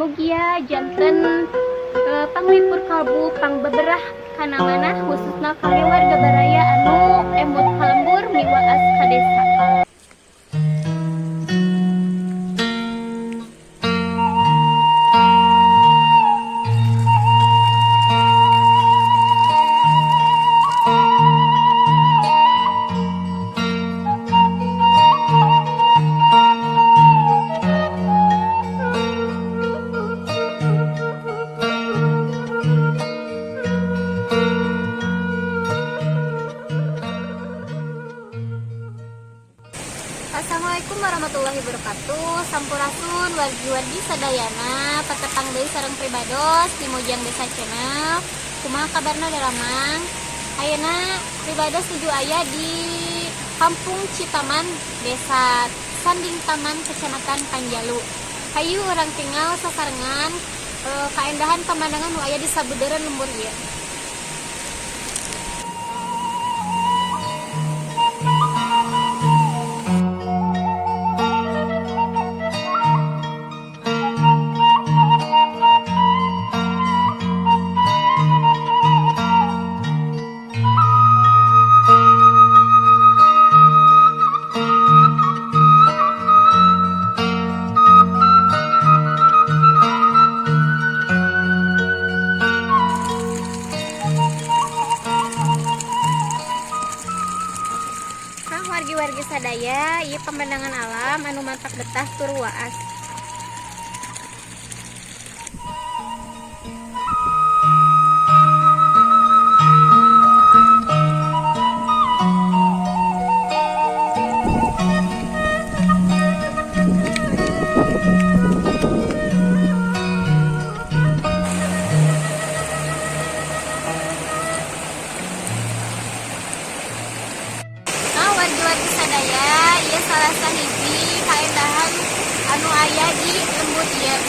bogia janten panglipur kalbu pang beberah kana manah khususna kangge warga baraya anu emut kalembur miwaas ka desa. Assalamualaikum warahmatullahi wabarakatuh. Sampurasun wargi-wargi sadayana patetang deui sareng pribados di Mojang Desa Channel. Kumaha kabarna daramang? Ayeuna pribados tuju aya di Kampung Citaman, Desa Sanding Taman, Kecamatan Panjalu. Hayu urang tinggal sasarengan kaendahan pemandangan nu aya di sabeudeureuh lembur ieu. Wargi-wargi sadaya, ieu pemandangan alam anu mantap betah tur waas. Wargi-wargi sadaya, ieu salah sahiji kaendahan anu aya di lembur ieu.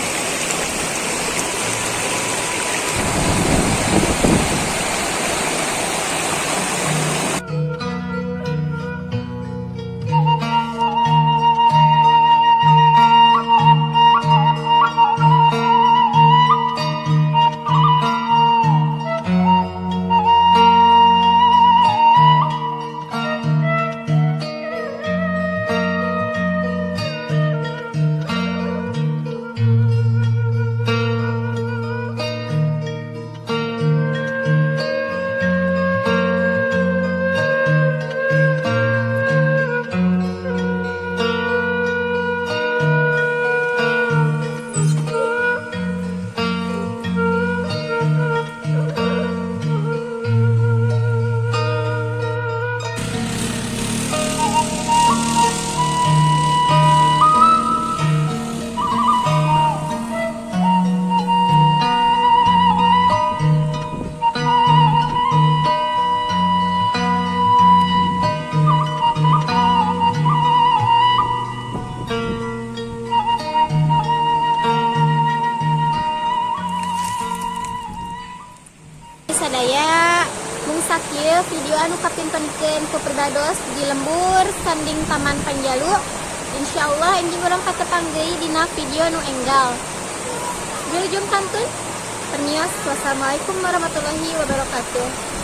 Sadaya mung sakieu video anu kapintenkeun ku pribados di lembur Sanding Taman Panjalu. Insyaallah enjing urang katepang deui dina video nu enggal. Wilujeng kantun. Permios, wassalamualaikum warahmatullahi wabarakatuh.